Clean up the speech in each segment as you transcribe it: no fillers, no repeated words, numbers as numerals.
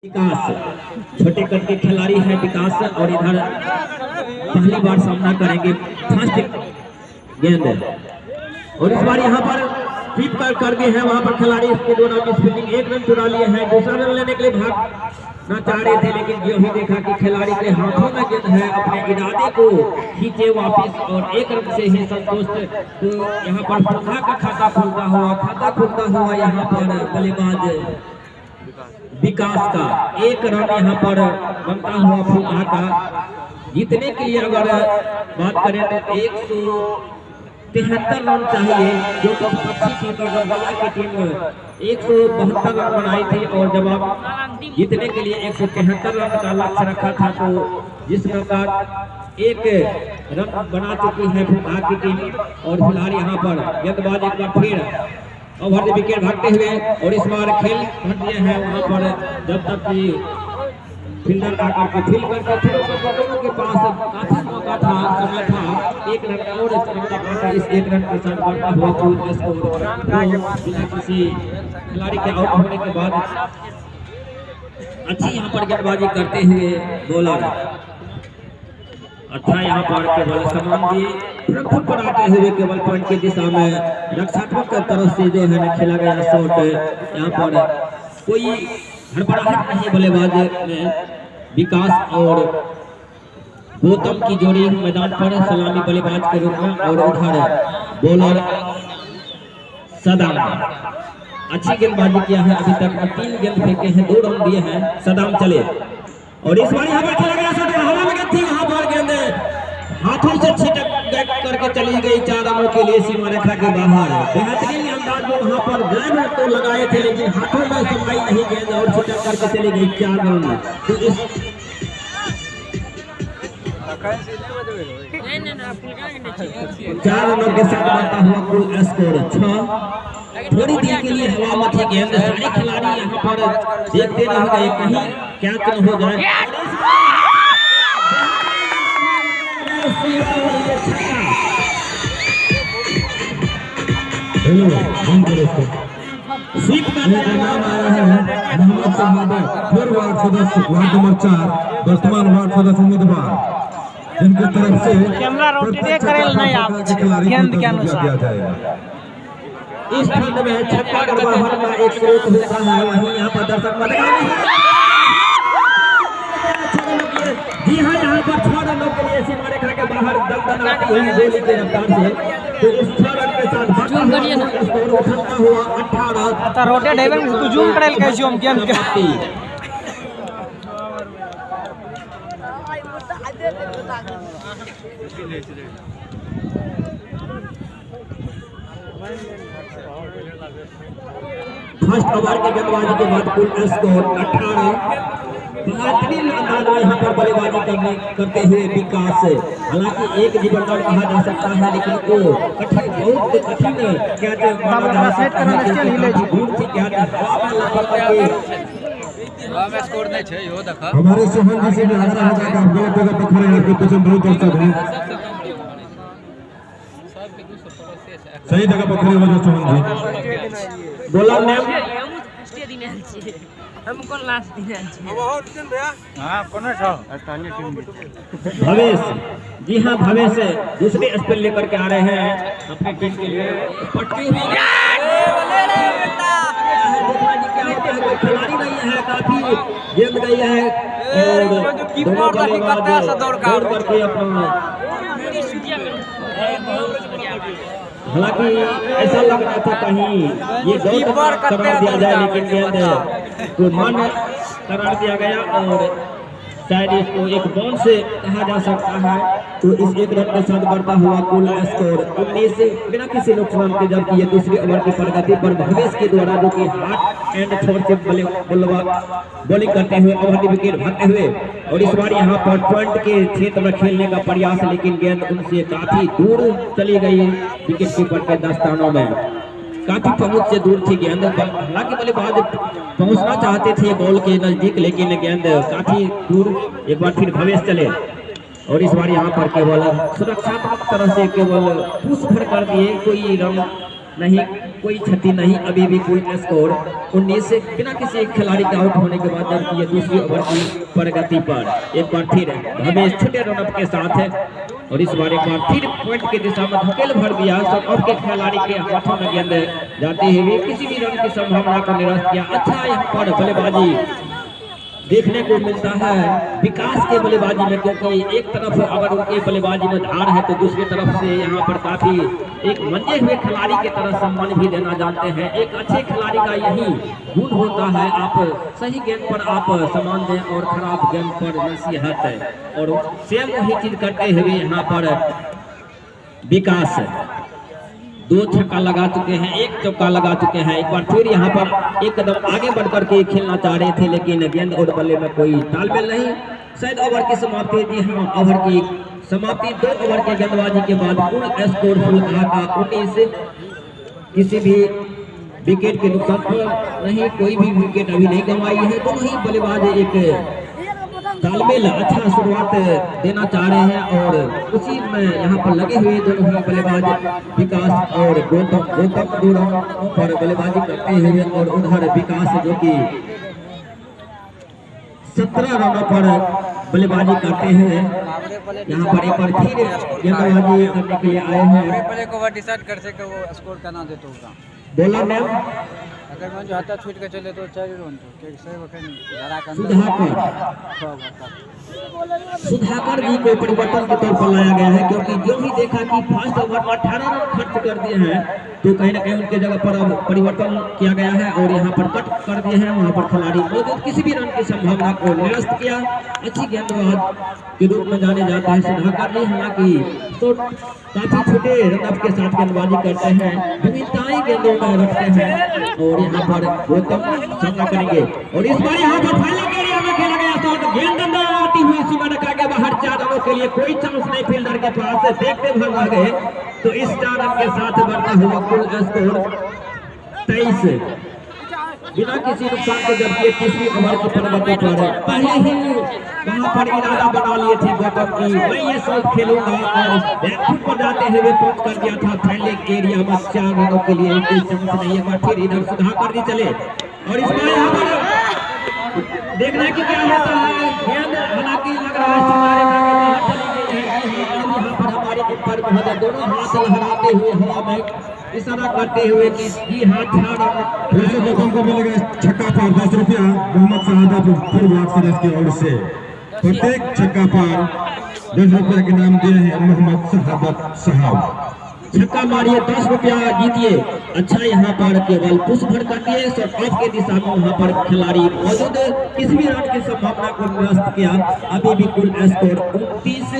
विकास छोटे कद के खिलाड़ी है विकास और इधर पहली बार सामना करेंगे फर्स्ट गेंद और इस बार यहाँ पर स्वीप कर गए हैं वहां पर खिलाड़ी इसके दो नाम स्पिनिंग एक रन चुरा लिए हैं दूसरा रन लेने के लिए भाग न चाह रहे थे लेकिन जो ही देखा कि खिलाड़ी के हाथों में गेंद है अपने इरादे को खींचे वापिस और एक रन से ही संतुष्ट तो यहाँ पर फुलहा का खाता खुलता हुआ यहाँ पर बल्लेबाज विकास का एक रन यहाँ पर बनता हुआ फुलहा का जीतने के लिए अगर बात करें तो 173 रन चाहिए जो अच्छी थी गलगला की टीम 172 रन बनाई थी और जब आप जीतने के लिए 173 रन का लक्ष्य रखा था तो जिस प्रकार एक रन बना चुकी है फुलहा की टीम और फिलहाल यहाँ पर गेंदबाज एक बार फिर ओवर द विकेट भागते हुए और इस बार खेल हट दिए हैं वहां पर जब तक कि फील्डर आकर के फील्ड करके दोनों के पास काफी मौका था समय था एक रन और इस एक रन के साथ बढ़ता हुआ पूर्ण स्कोर बिना किसी खिलाड़ी के आउट होने के बाद अच्छी यहां पर गेंदबाजी करते हुए बॉलर अच्छा यहाँ पर केवल समान दिए खुद पर आते हुए केवल पॉइंट की दिशा में रक्षात्मक तरफ से जो है खेला गया शॉट यहाँ पर कोई हड़बड़ाहट नहीं बल्लेबाज में विकास और गौतम की जोड़ी मैदान पर सलामी बल्लेबाज के रूप में और उधर बॉलर सदाम अच्छी गेंदबाजी किया है अभी तक 3 गेंद फेंके हैं 2 रन दिए हैं सदाम चले और इस बार यहाँ पर खेला गया शॉट हवा में थी वहां पर गेंद हाथों से छिटक करके चली गई 4 रनों के लिए सीमा रेखा के बाहर बेहतरीन अंदाज में वहां पर गेंद तो लगाए थे लेकिन हाथों में संभाई नहीं गेंद और छिटक करके चली गई 4 रन तो इस 4 रनों के साथ बनता हुआ कुल स्कोर 6 थोड़ी देर के लिए हवा में थी गेंद सारे खिलाड़ी यहाँ पर देखते रह गए कहीं क्या हो जाए स्वीप का नाम आया है मोहम्मद साहब फिर वार्ड सदस्य वार्ड नंबर 4 वर्तमान वार्ड सदस्य उम्मीदवार जिनकी तरफ से कैमरा रोटेट करेल नहीं आप गेंद के अनुसार इस फील्ड में छक्का का बाहर का एक स्रोत होता है वहीं यहाँ पर दर्शक जी हाँ यहाँ पर 6 रनों के लिए सीमा रेखा के बाहर दम आती है गोली के रफ्तार से तो इस 6 रन के साथ स्कोर उठता हुआ 18 आता रोटेट हेवन तू जूम करेल कैसे हम गेंद के फर्स्ट ओवर के गेंदबाजी के बाद कुल स्कोर 18 बेहतरीन अंदाज में यहाँ पर बल्लेबाजी करते हुए विकास हालांकि एक जीवनदान कहा जा सकता है लेकिन वो कठिन बहुत कठिन कैच माना जा सकता है दूर थी कैच स्कोर नहीं है यो देखा हमारे सोहन जी से भी आशा है कि आप गलत जगह पर खड़े हैं आपके पीछे बहुत दर्शक हैं सही जगह पर खड़े हो जाओ सोहन जी बोला मैं हमको लास्ट दिन हां कौन है भवेश जी हाँ भवेश दूसरे स्पेल लेकर के आ रहे हैं अपनी टीम के लिए पट्टी खिलाड़ी नहीं है काफी गेंद गई है और दोनों बल्लेबाज दौड़ करके अपना हालांकि ऐसा लग रहा था कहीं ये दौड़ करार दिया जाए लेकिन गेंद को मन करार दिया गया और शायद इसको एक बॉल से कहा जा सकता है तो इस एक रन के साथ बढ़ता हुआ कुल स्कोर 19 बिना किसी नुकसान के जबकि ये दूसरी ओवर की प्रगति पर भवेश के द्वारा जो कि हार्ड एंड छोड़ से बॉलिंग करते हुए ओवर विकेट भागते हुए और इस बार यहाँ पर पॉइंट के क्षेत्र में खेलने का प्रयास लेकिन गेंद उनसे काफी दूर चली गई विकेट कीपर के दस्तानों में काफी पहुंच से दूर थी गेंद हालांकि बल्लेबाज पहुंचना चाहते थे बॉल के नजदीक लेकिन गेंद काफी दूर एक बार फिर भवेश चले और इस बार यहाँ पर केवल सुरक्षात्मक तरह से केवल पुश भर कर दिए कोई रन नहीं कोई क्षति नहीं। अभी भी कुल स्कोर 19 से बिना किसी खिलाड़ी के आउट होने के बाद जबकि ये दूसरी ओवर की प्रगति पर एक बार फिर हमें छोटे रनअप के साथ है और इस बार एक बार फिर पॉइंट की दिशा में धकेल भर दिया। सब के खिलाड़ी के हाथों में गेंद जाते हुए किसी भी रन की संभावना को निरस्त किया। अच्छा यहाँ पर बल्लेबाजी देखने को मिलता है विकास के बल्लेबाजी में, क्योंकि एक तरफ अगर उनके बल्लेबाजी में धार है तो दूसरी तरफ से यहाँ पर काफी एक मंजे हुए खिलाड़ी की तरह सम्मान भी देना जानते हैं। एक अच्छे खिलाड़ी का यही गुण होता है, आप सही गेंद पर आप सम्मान दें और खराब गेंद पर नसीहत है। और सेम वही चीज करते हुए यहाँ पर विकास 2 छक्का लगा चुके हैं, 1 चौका लगा चुके हैं। एक बार फिर यहाँ पर एक कदम आगे बढ़कर के खेलना चाह रहे थे, लेकिन गेंद और बल्ले में कोई तालमेल नहीं। शायद ओवर की समाप्ति थी। हाँ, ओवर की समाप्ति 2 ओवर के गेंदबाजी के बाद पूर्ण स्कोर फुलका का 19। किसी भी विकेट के नुकसान पर नहीं, कोई भी विकेट अभी नहीं गंवाई है। तो वही बल्लेबाज एक तालमेल अच्छा शुरुआत देना चाह रहे हैं और उसी में यहाँ पर लगे हुए दोनों ही बल्लेबाज विकास और गौतम दोनों पर बल्लेबाजी करते हुए और उधर विकास जो कि 17 रनों पर बल्लेबाजी करते हैं। यहाँ पर एक बार फिर गेंदबाजी करने के लिए आए हैं। प्ले को डिसाइड कर सके वो स्कोर करना दे तो होगा बोला मैम अगर मैं जो हाथ छूट के चले तो 4 रन तो सही वक्त सुधाकर जी को परिवर्तन के तौर पर लाया गया है, क्योंकि जो भी देखा कि फर्स्ट ओवर में 18 रन खर्च कर दिए हैं तो कहीं ना कहीं उनके जगह पर अब परिवर्तन किया गया है और यहाँ पर कट कर दिए हैं। वहाँ पर खिलाड़ी मौजूद किसी भी रन की संभावना को निरस्त किया। अच्छी गेंदबाज के रूप में जाने जाते हैं सुधाकर जी। हालांकि तो काफी छोटे रनअप के साथ गेंदबाजी करते हैं, विविधताएं गेंदों में रखते हैं और यहाँ पर गौतम सामना करेंगे। और इस बार यहाँ पर फाइनल एरिया में खेला गया शॉट, गेंद अंदर आती हुई सीमा रेखा के बाहर 4 रनों के लिए कोई चांस नहीं फील्डर के पास। देखते भर रह गए तो इस 4 रन के साथ बढ़ता हुआ कुल स्कोर 23 बिना किसी नुकसान के। जबकि तीसरी ओवर की प्रगति पर पहले ही वहाँ पर इरादा बना लिए थे गौतम की, मैं ये शॉट खेलूंगा और बैकफुट पर जाते हुए पहुंच कर दिया था फाइनल एरिया में 4 रनों के लिए। कोई चांस नहीं है। फिर इधर सुधाकर जी चले और इस बार यहाँ पर देखना कि क्या होता है। गेंद हालांकि लग रहा है हमारे यहाँ पर हमारे ऊपर महोदय दोनों हाथ लहराते हुए हवा में इशारा करते हुए कि जी हाँ 4 रन। वैसे गौतम को मिलेगा छक्का पर 10 रुपया मोहम्मद शहादत पूर्व ब्लॉक सदस्य की ओर से। प्रत्येक छक्का पर 10 रुपया के नाम दिए हैं मोहम्मद शहादत साहब। छक्का मारिए 10 रुपया जीतिए। अच्छा यहाँ पर केवल पुश भर कर दिए शॉट ऑफ के दिशा में वहाँ पर खिलाड़ी मौजूद किसी भी रन की संभावना को निरस्त किया। अभी भी कुल स्कोर 29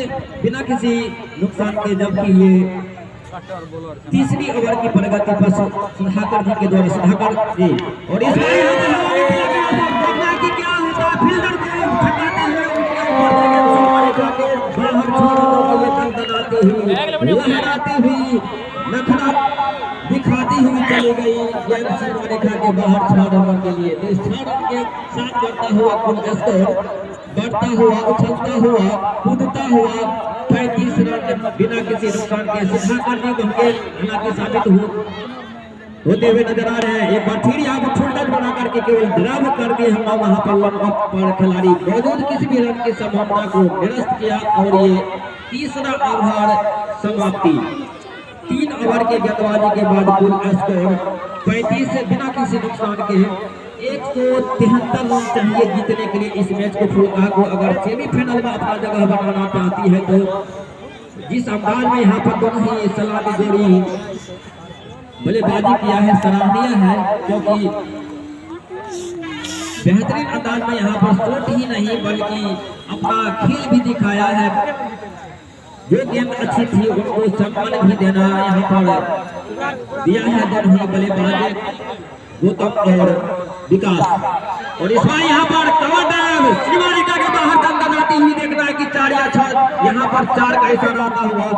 बिना किसी नुकसान के। जबकि ये तीसरी ओवर की प्रगति पर सुधाकर जी के द्वारा सुधाकर जी और इस देखना कि क्या होता है। फील्डर को छकाते हुए लहराती हुई नखरा दिखाती हुई चली गई गेंद सीमा रेखा के बाहर 6 रनों के लिए। इस 6 रन के साथ बढ़ता हुआ कुल स्कोर बढ़ता हुआ उछलता हुआ कूदता हुआ 35 रन बिना किसी नुकसान के सुधाकर जी होंगे हालांकि साबित होते हुए नजर आ रहे हैं। एक बार फिर यहाँ पर फुलडर बना करके केवल ड्राइव कर दिए हम वहाँ पर वन अप पर खिलाड़ी मौजूद किसी भी रन की संभावना को निरस्त किया। और ये तीसरा ओवर समाप्ति 3 ओवर के गेंदबाजी के बाद कुल स्कोर 35 से बिना किसी नुकसान के 173 रन चाहिए जीतने के लिए इस मैच को। फुलका को अगर सेमीफाइनल में अपना जगह बनाना चाहती है तो जिस अंदाज में यहाँ पर दोनों ही सलामी जोड़ी बल्लेबाजी किया है सराहनीय है, क्योंकि बेहतरीन अंदाज में यहाँ पर शॉट ही नहीं बल्कि अपना खेल भी दिखाया है। जो गेंद अच्छी थी उनको सम्मान भी देना यहाँ पर दिया है दोनों ही बल्लेबाज गौतम और विकास। और इस बार यहाँ पर कवर ड्राइव सीमा रेखा के बाहर दंदन आती हुई देखना है कि 4 या 6 यहाँ पर 4 का इशारा आता हुआ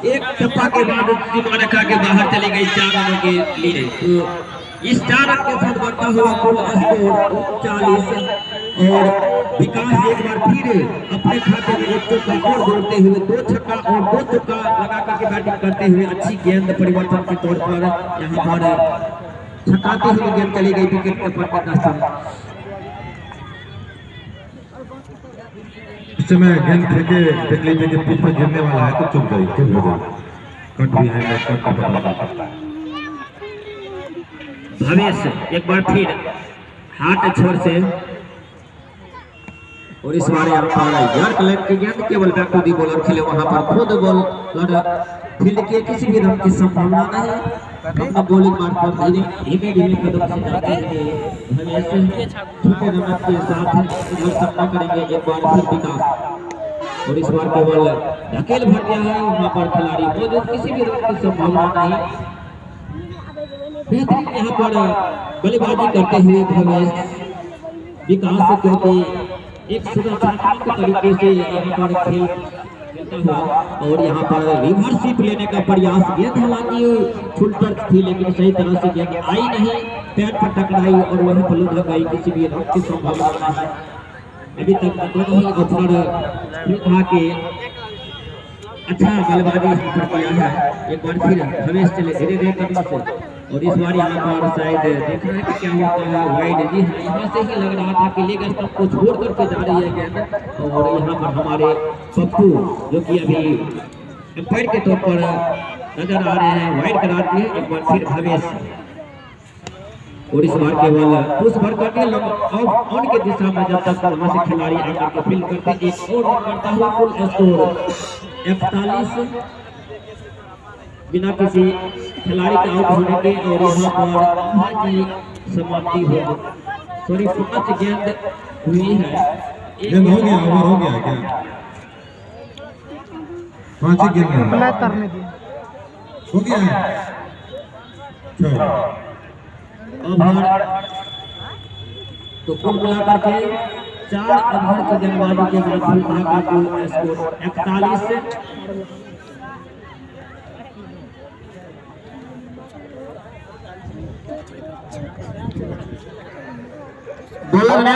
एक टप्पा के बाद सीमा रेखा के बाहर चली गई 4 रनों के लिए। तो इस 4 रन के साथ बढ़ता हुआ कुल स्कोर 40 और विकास एक बार फिर अपने खाते में एक चौका और जोड़ते हुए 2 छक्का और 2 चौका लगा करके बैटिंग करते हुए अच्छी गेंद परिवर्तन के तौर पर यहाँ पर छकाते हुए गेंद चली गई विकेट के पर का स्थान। इस समय गेंद फेंके देख लीजिए कि पिच पर गिरने वाला है तो चुप गई, चुप हो गई। कट भी है, कट का पता है। भवेश एक बार फिर हाथ छोर से और इस बार यहाँ पर यार कलेक्ट की गेंद केवल बैक टू दी बॉलर खेले, वहां पर खुद बॉलर फील्ड के किसी भी रन की संभावना नहीं। अपना बॉलिंग मार्ग पर धीरे कदम से जाते हैं भवेश छोटे रन के साथ इधर सामना करेंगे एक बार फिर विकास और इस बार केवल धकेल भर दिया है वहां पर खिलाड़ी मौजूद, किसी भी रन की संभावना नहीं। बेहतरीन यहाँ पर बल्लेबाजी करते हुए भवेश विकास क्योंकि एक सुरक्षात्मक तरीके से यहाँ पर खेल खेलता हुआ और यहाँ पर रिवर्सिप लेने का प्रयास, गेंद हालांकि छुलकर थी लेकिन सही तरह से गेंद आई नहीं, पैर पर टकराई और वहीं पर लग गई, किसी भी रन की संभावना नहीं। अभी तक दोनों ही ओपनर उठा के अच्छा बल्लेबाजी यहाँ पर किया है। एक बार फिर हमेश चले धीरे धीरे कदम से और इस बार यहाँ पर शायद देख रहे हैं कि क्या होता है वाइड। जी यहाँ से ही लग रहा था कि लेग स्टंप को छोड़ करके जा रही है गेंद और यहाँ पर हमारे पप्पू जो कि अभी एम्पायर के तौर पर नजर आ रहे हैं वाइड करार दिए। एक बार फिर हमेश और इस बार केवल पुश भर करके ऑन के दिशा में जब तक वहां से खिलाड़ी आकर के फील्ड करते एक और रन करता हुआ कुल स्कोर 41 बिना किसी खिलाड़ी के आउट होने के और यहाँ पर की समाप्ति हो सॉरी 5 गेंद हुई है। गेंद हो गया, ओवर हो गया क्या? 5 गेंद हो गया है। ओवर तो कुल मिलाकर के 4 ओवर की गेंदबाजी के बाद का कुल स्कोर 41। बॉलर ने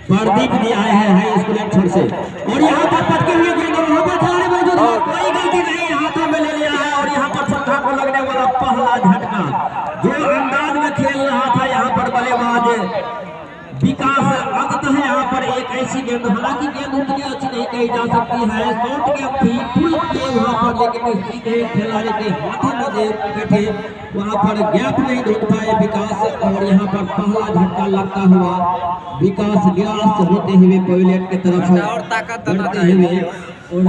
प्रदीप भी आए हैं हाई स्कूल छोर से और यहाँ पर पटके हुए गेंद वहां पर खिलाड़ी मौजूद है, कोई गलती नहीं, हाथों में ले लिया है और यहाँ पर चौथा को लगने वाला पहला झटका जो अंदाज में खेल रहा था यहाँ पर बल्लेबाज विकास अंत है। यहाँ पर एक ऐसी गेंद, हालांकि गेंद उतनी अच्छी नहीं कही जा सकती है, शॉर्ट गेंद थी फुल पे वहां पर, लेकिन सीधे खिलाड़ी के हाथों में दे बैठे, वहां पर गैप नहीं ढूंढ पाए विकास और यहाँ पर पहला झटका लगता हुआ विकास निराश होते हुए पवेलियन की तरफ बढ़ते हुए और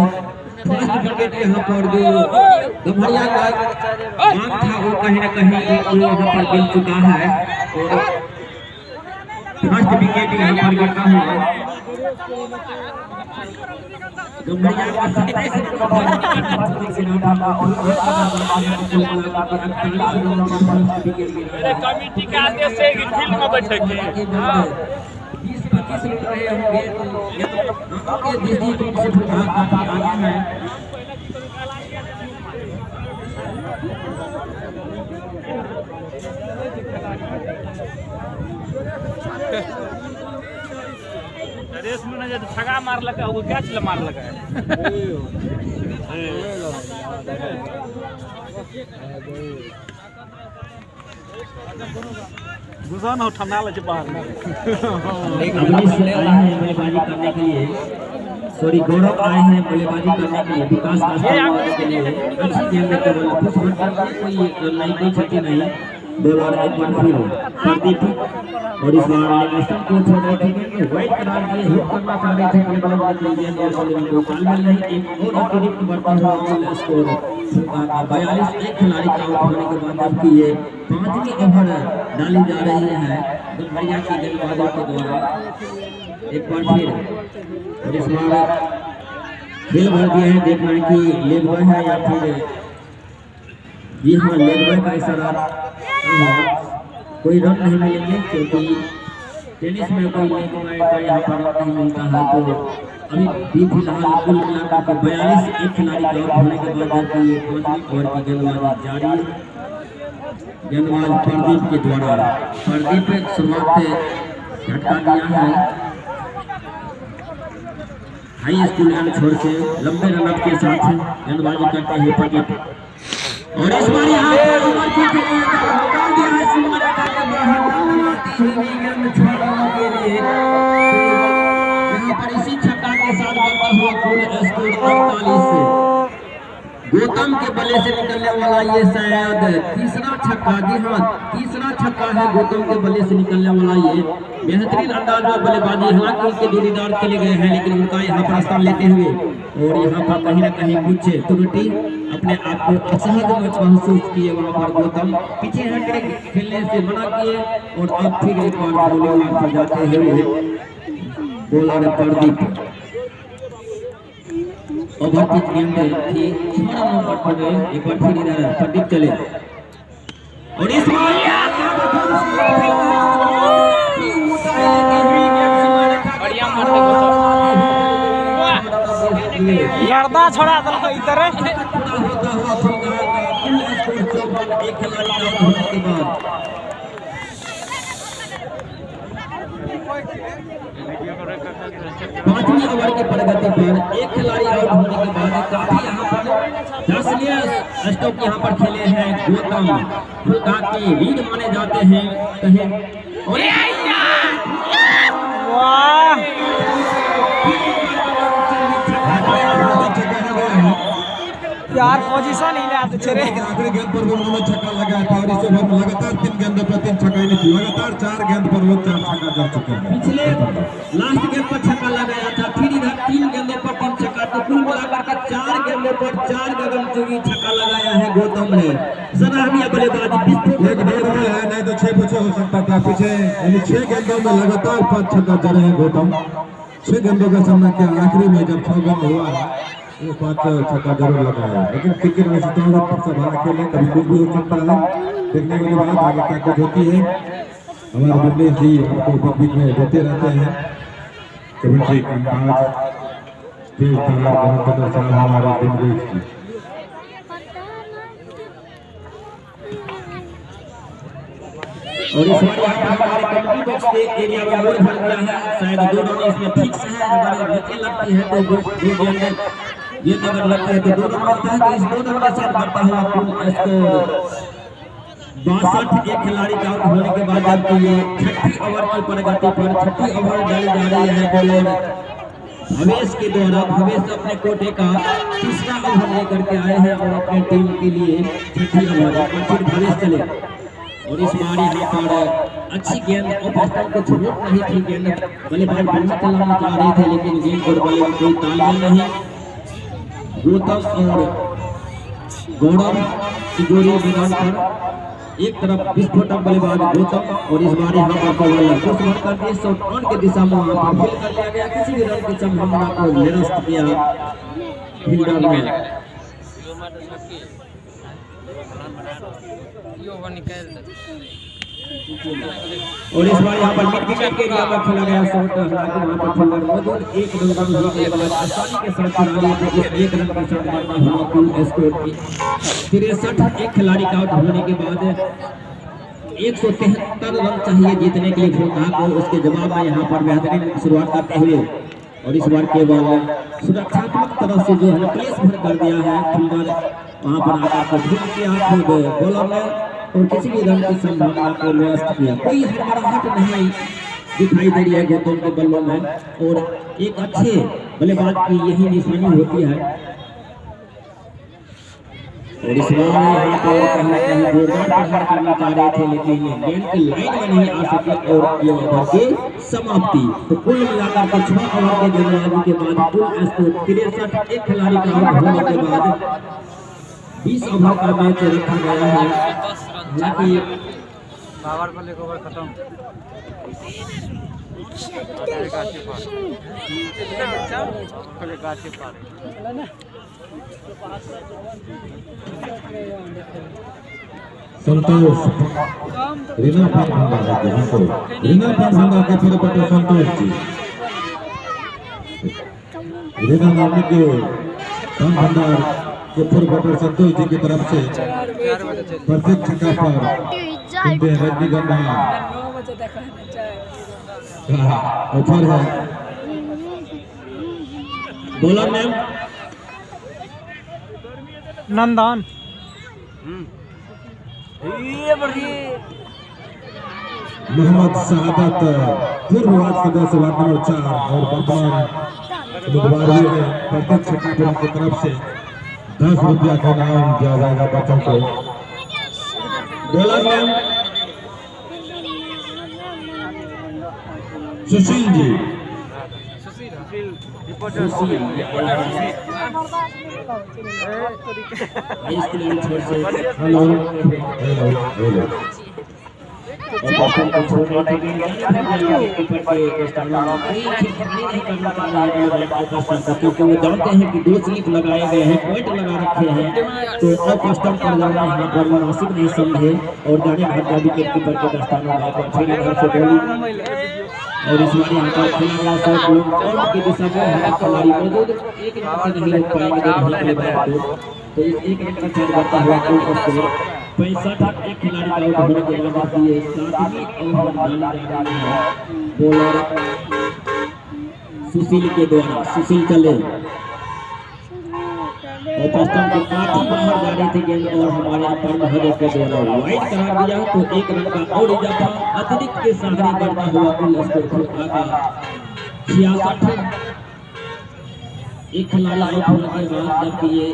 फर्स्ट विकेट यहाँ पर जो गम्हरिया का मांग था वो कहीं न कहीं यहाँ पर मिल चुका है और फर्स्ट विकेट यहाँ पर गिरता हुआ गम्हरिया का 27 कमेटी के आदेश से फील्ड में बैठेंगे 20-25 मिनट रहे होंगे तो के दृष्टिकोण से काफी आगे है। रेस में जब छगा मार लगा वो क्या चला मार लगा गुजान हो ठंडा लगे बाहर में अवनीश आए हैं बल्लेबाजी करने के लिए, सॉरी गौरव आए हैं बल्लेबाजी करने के लिए, विकास का करने के लिए अच्छी गेंद में केवल कुछ भर कोई लाइन कोई छक्के नहीं, बॉलर एक बार फिर प्रदीप और इस बार लेस्टन को छोड़ रहे थे वाइड करार दिए, हिट करना चाह रहे थे बल्लेबाज के लिए और तालमेल नहीं, एक और अतिरिक्त बढ़ता हुआ स्कोर 42। एक खिलाड़ी का आउट होने के बाद जबकि ये 5वीं ओवर डाली जा रही है गम्हरिया की गेंदबाजों के द्वारा। एक बार फिर और इस बार खेल भर दिए हैं, देखना है कि लेग बॉय है या फिर जी हाँ लेग बॉय का इशारा, कोई रन नहीं मिलेंगे क्योंकि टेनिस में कोई लेग बॉय का यहाँ पर रन नहीं मिलता है, तो अभी भी फिलहाल कुल मिलाकर के 42 एक खिलाड़ी का आउट होने के बाद जबकि ये 5वीं ओवर की गेंदबाजी जारी है। गेंदबाज प्रदीप के द्वारा प्रदीप शुरुआत झटका दिया है हाई स्कूल एंड छोड़ के लंबे रनअप के साथ गेंदबाजी करते हुए प्रदीप और इस बार यहाँ पर ओवर की निकाल दिया है सीमा के बाहर आती हुई गेंद छोड़ने के लिए यहाँ पर इसी छक्का के साथ बनता हुआ कुल स्कोर 48 गौतम के बल्ले से निकलने वाला ये शायद तीसरा छक्का, जी हाँ तीसरा छक्का है गौतम के बल्ले से निकलने वाला ये बेहतरीन अंदाज में बल्लेबाजी। हालांकि उनके जोड़ीदार चले गए हैं लेकिन उनका यहाँ पर स्थान लेते हुए और यहाँ पर कहीं ना कहीं कुछ त्रुटि अपने आप को असहज महसूस किए वहाँ पर गौतम पीछे हटकर खेलने से मना किए और अब फिर एक बार बॉलिंग पर जाते हुए बॉलर प्रदीप ओवर पिच गेंद थी 16 नंबर पर एक बार फिर इधर प्रदीप चले और इस बार बढ़िया मारते गर्दा छोड़ा दल इधर होता हुआ कुल स्कोर 54 एक खिलाड़ी का होने के बाद 5वीं ओवर की प्रगति पर एक खिलाड़ी आउट होने के बाद काफी यहाँ पर दर्शनीय स्टॉप यहाँ पर खेले हैं गौतम खुदा के लीड माने जाते हैं कहें और यार पोजीशन ही ले चले आखिरी गेंद पर वो उन्होंने छक्का लगाया था और इस ओवर में लगातार 3 गेंदों पर 3 छक्का नहीं थी, लगातार 4 गेंद पर वो 4 छक्का जा चुके हैं। पिछले लास्ट गेंद पर छक्का लगाया था फिर इधर 3 गेंदों पर 3 छक्का तो कुल मिलाकर के 4 गेंदों पर 4 गगनचुंबी छक्का लगाया है गौतम ने। सराहनीय बल्लेबाजी एक डेढ़ में है नहीं तो 6 पीछे हो सकता था पीछे यानी 6 गेंदों में लगातार 5 छक्का जड़े हैं गौतम। 6 गेंदों का सामना किया आखिरी में जब 6 गेंद हुआ है वो 5 छक्का जरूर लगाया लेकिन क्रिकेट में जितना भाग खेले कभी कुछ भी हो सकता है। देखने वाली बात आगे क्या कुछ होती है हमारे दिनेश जी आपको बीच में देते रहते हैं कमेंट्री कामकाज तेज तरार बहुत प्रदर्शन हमारे दिनेश जी। और इस बार यहाँ पर हमारे कमेटी बॉक्स के एरिया में गोल भर गया है शायद 2 रन इसमें फिक्स है अगर बच्चे लगती है तो गेंद ये अगर लगता है तो 2 रन लगता है तो इस 2 रन के साथ बढ़ता हुआ कुल स्कोर 62 एक खिलाड़ी का आउट होने के बाद जबकि ये 6ठी ओवर की प्रगति पर 6ठी ओवर डाली जा रही है बॉलर भवेश के द्वारा। भवेश अपने कोटे का तीसरा ओवर लेकर के आए हैं और अपने टीम के लिए 6ठी ओवर और फिर भवेश चले और इस बार यहाँ पर अच्छी गेंद ओपनर को जरूरत नहीं थी गेंद बल्लेबाज बल्ला चलाना चाह रहे थे लेकिन गेंद और बल्ले में कोई तालमेल नहीं। गौतम और गौरव की जोड़ी मैदान पर एक तरफ विस्फोटक बल्लेबाज गौतम और इस बार यहाँ पर बॉलर कुछ भरकर के शॉट ऑन के दिशा में वहाँ पर फील्ड कर लिया गया किसी भी रन की संभावना को निरस्त किया फील्डर ने। और इस बार यहाँ पर मिड विकेट के एरिया में खेला गया शॉट हालांकि वहाँ पर फील्डर मौजूद एक रन का भी बल्लेबाज आसानी के साथ चुरा लिया था इस एक रन के साथ बढ़ता हुआ कुल स्कोर 63 एक खिलाड़ी का आउट होने के बाद 173 रन चाहिए जीतने के लिए भूलना को उसके जवाब में यहाँ पर बेहतरीन शुरुआत करते हुए और इस बार केवल सुरक्षात्मक तरफ से जो है प्लेस भर कर दिया है फील्डर वहाँ पर आकर को ढूंढ किया खुद बॉलर ने और किसी भी रन की संभावना को निरस्त किया। कोई हड़बड़ाहट नहीं दिखाई दे रही है गौतम के बल्लों में और एक अच्छे बल्लेबाज की यही निशानी होती है। और इस बार यहाँ पर कहीं ना कहीं जोरदार प्रहार करना चाह रहे थे लेकिन गेंद की लाइन में नहीं आ सके और ये ओवर की समाप्ति। तो कुल मिलाकर के 6 ओवर के गेंदबाजी के बाद कुल स्कोर 63 एक खिलाड़ी का आउट होने के बाद 20 ओवर का मैच रखा गया है। हालांकि पावर प्ले ओवर खत्म संतोष रीना पांडा रीना पांडा के पूरे पटे संतोष जी रीना नामी के धन भंडार के पूर्व बटर संतोष जी की तरफ से 4 बजे चल परफेक्ट छक्का पर खेलते हैं रजनीगंधा। ऑफर है बॉलर नेम नंदन मोहम्मद शहादत पूर्व वार्ड सदस्य वार्ड नंबर 4 और वर्तमान उम्मीदवार भी है। प्रत्येक छक्का पर उनकी तरफ से 10 रुपया का इनाम दिया जाएगा बच्चों को। Bowler name Sushil ji high school and छोड़ से हेलो हेलो हेलो और बॉस्टन को छोड़ रहे थे कीपर के स्टाइल में कोई खिलाड़ी नहीं करना चाह रहा है क्योंकि वो जानते हैं कि 2 स्लिप लगाए गए हैं, पॉइंट लगा रखे हैं, तो अब कस्टम कर जाना यहाँ पर मुनासिब नहीं समझे और जाने भागा विकेट कीपर के दस्तान में आकर फिर इधर से बॉलिंग और इस बार यहाँ पर खेला गया सब लोग पॉइंट की दिशा में है। खिलाड़ी मौजूद एक रन से नहीं रोक पाएंगे नहीं के बैट को, तो इस एक रन का चार्ज करता हुआ गोल का स्कोर 65। एक खिलाड़ी का आउट होने के बाद ये 7वीं ओवर डाली जा रही है बॉलर सुशील के द्वारा। सुशील चले और पस्टम के काफी बाहर जा रही थी गेंद और हमारे अंपायर महोदय के द्वारा वाइड करा दिया, तो 1 रन का और इजाफा अतिरिक्त के सामने बढ़ता हुआ कुल स्कोर आगा 66। एक खिलाड़ी आउट होने के बाद जबकि ये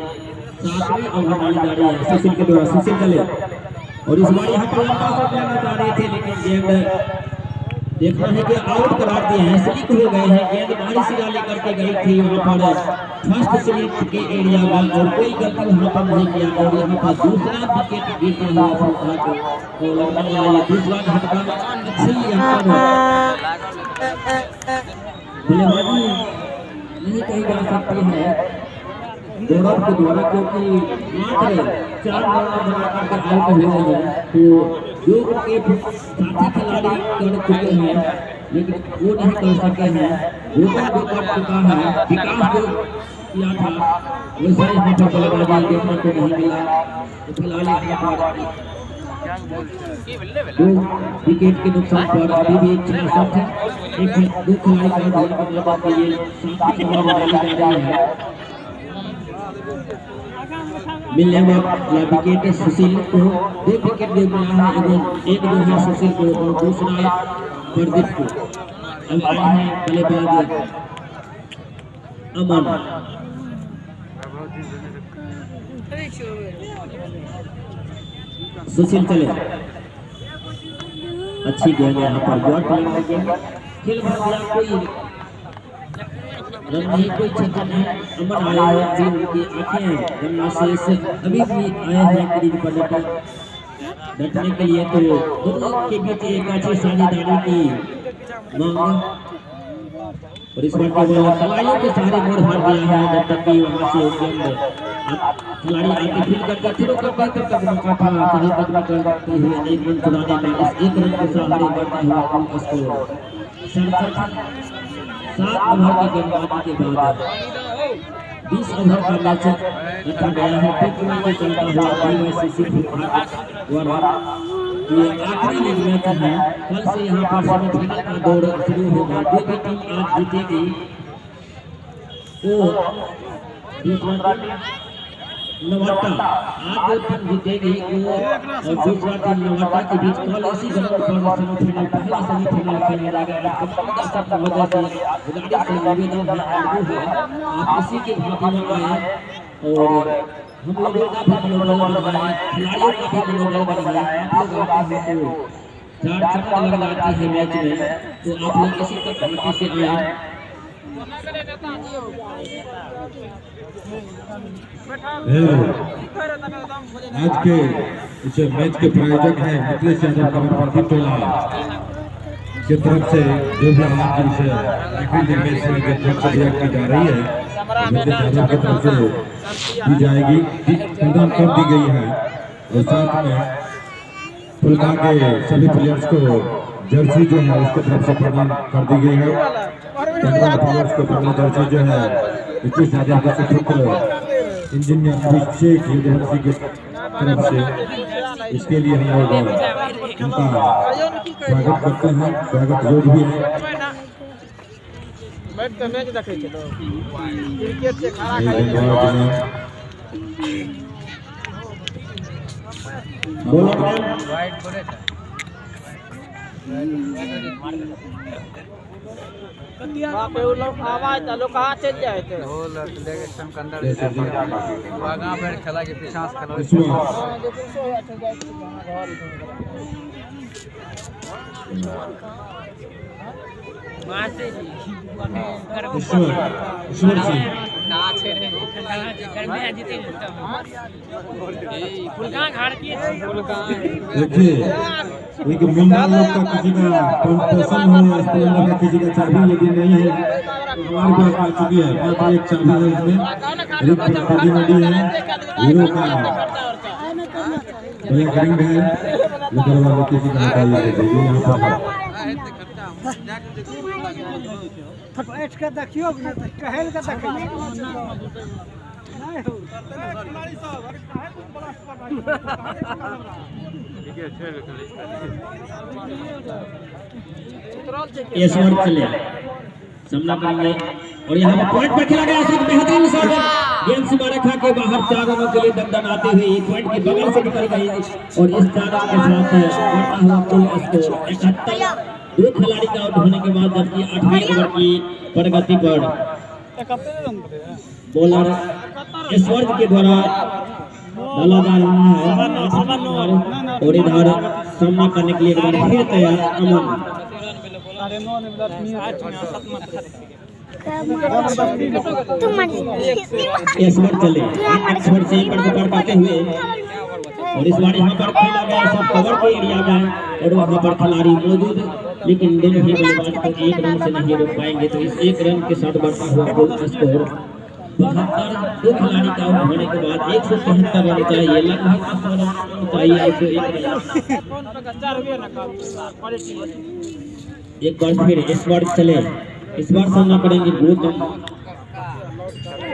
7वीं ओवर डाली जा रही है सुशील के द्वारा। सुशील चले और इस बार यहाँ पर लंबा शॉट लेना चाह रहे थे लेकिन गेंद देखना है कि आउट करार दिए हैं, स्लिप हो गए हैं। गेंद बाहरी सिरा लेकर के गई थी वहाँ पर फर्स्ट स्लिप के एरिया में और कोई गलती वहाँ पर नहीं किया और यहाँ पर दूसरा विकेट गिरता हुआ और लगने वाला ये दूसरा झटका अच्छी यहाँ पर बल्लेबाजी नहीं कही जा सकती है बॉलर के द्वारा, क्योंकि मात्र 4 रन बनाकर के आउट हुए हैं, तो जो उनके साथी खिलाड़ी कर चुके हैं लेकिन वो नहीं कर सके हैं। गोता जो कर चुका है विकास जो किया था वैसा यहाँ पर बल्लेबाजी देखने को नहीं मिला, तो फिलहाल यहाँ पर 2 विकेट के नुकसान पर अभी भी 66 है। 2 खिलाड़ी का ध्यान करने बाद ये 7वीं ओवर डाली जा रही है। मिलने वाला विकेट सुशील को 2 विकेट दे मिला है एवं 1 जो है सुशील को और दूसरा प्रदीप को। अब आए हैं बल्लेबाज अमन। सुशील चले अच्छी गेंद यहाँ पर बॉल खेल भर गया, कोई रन नहीं कोई छक्का नहीं। अमन आया है अभी उनकी आंखें गन्ना से अभी भी आए हैं क्रीज पर डटने के लिए, तो दोनों के बीच एक अच्छी साझेदारी की मांग और इस बार खिलाड़ियों के सहारे मोड़ भर दिया है जब तक कि वहां से गेंद खिलाड़ी आके फील्ड करके फिर का बेहतर तक मौका था सही कदम करते हुए 1 रन चुराने का इस 1 रन के सहारे बढ़ता हुआ कुल स्कोर 67। 7 ओवर की गेंदबाजी के बाद 20 ओवर का मैच रखा गया है। पिच में चलता हुआ बीवाईसीसी द्वारा ये आखिरी लीग मैच है। कल से यहाँ पर सेमीफाइनल का दौर शुरू होगा। जो भी टीम आज जीतेगी वो दूसरा नवाटा आज जो टीम जीतेगी वो और दूसरा टीम नवाटा के बीच कल इसी ग्राउंड पर सेमीफाइनल पहला सेमीफाइनल खेला जाएगा। दर्शक वजह से गाड़ी से निवेदन है आरजू है आप इसी के भांति में आए और हम लोगों का भी मनोबल बढ़ाएं, खिलाड़ियों का भी मनोबल बढ़ाएं। आप लोग आते हैं तो 4 छक्के लग जाती है मैच में, तो आप लोग इसी तक भांति से आए। आज के इस मैच के प्रायोजक हैं मिथिलेश यादव कमरपति टोला की तरफ से जो भी आज इस आखिरी मैच की तरफ से की जा रही है मिथिलेश यादव की तरफ से दी जाएगी, प्रदान कर दी गई है। और साथ में फुलका के सभी प्लेयर्स को जर्सी जो है उसकी तरफ से प्रदान कर दी गई है। प्लेयर्स को पहला जर्सी जो है 21 हजार का सुपुत्र इंजीनियर अभिषेक यदुवंशी की तरफ से, इसके लिए हम लोग उनका स्वागत करते हैं, स्वागत योग्य भी है। आवाज लोग कहाँ चल जाए थे खेला के पीछा ईश्वर सिंह देखिए, एक मुंडा लोग का किसी का पसंद हो, स्प्लेंडर का किसी का चाबी यदि नहीं है तो हमारे पास आ चुकी है, मात्र एक चाबी है इसमें, रिक्त प्रतिनिधि है हीरो का ब्लैक रिंग है, लेकर वाले किसी का निकालिए देखिए यहाँ पर फटफट के देखियो कहल के देखियो ईश्वर चले सामना करेंगे और यहाँ पर पॉइंट पर खेला गया शॉट, बेहतरीन शॉट, गेंद सीमा रेखा के बाहर 4 रनों के लिए दंडनाते हुए एक पॉइंट के बगल से निकल गई और इस 4 रन के साथ बढ़ता हुआ कुल स्कोर 71। 2 खिलाड़ी का आउट होने के बाद जबकि 8वें ओवर की प्रगति पर बॉलर ईश्वर के द्वारा डाला जा रहा है और इधर सामना करने के लिए एक बार फिर तैयार अमन। ईश्वर चले ईश्वर से पकड़ करते हुए और इस बार यहाँ पर खेला गया सब कवर के एरिया में और वहाँ पर खिलाड़ी मौजूद, लेकिन दोनों ही बल्लेबाज को 1 रन से नहीं रोक पाएंगे। तो इस 1 रन के साथ बढ़ता हुआ कुल स्कोर 72। 2 खिलाड़ी का आउट होने के बाद 173 रन चाहिए, लगभग 100 रन चाहिए 101 रन। एक बार फिर इस बार चले, इस बार सामना करेंगे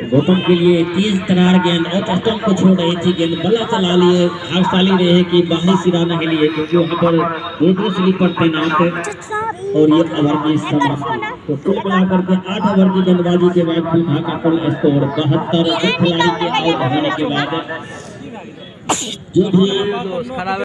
गौतम के लिए तेज तरार गेंद और स्टंप को छोड़ रही थी, गेंद बल्ला चला लिए, भागशाली रहे कि बाहरी सिरा नहीं लिए क्योंकि वहाँ पर 2 स्लीपर तैनात और ये ओवर की समाप्ति। तो कुल मिलाकर के 8 ओवर की गेंदबाजी के बाद पुनः का कुल स्कोर 72। खिलाड़ी के आउट होने के बाद जो भी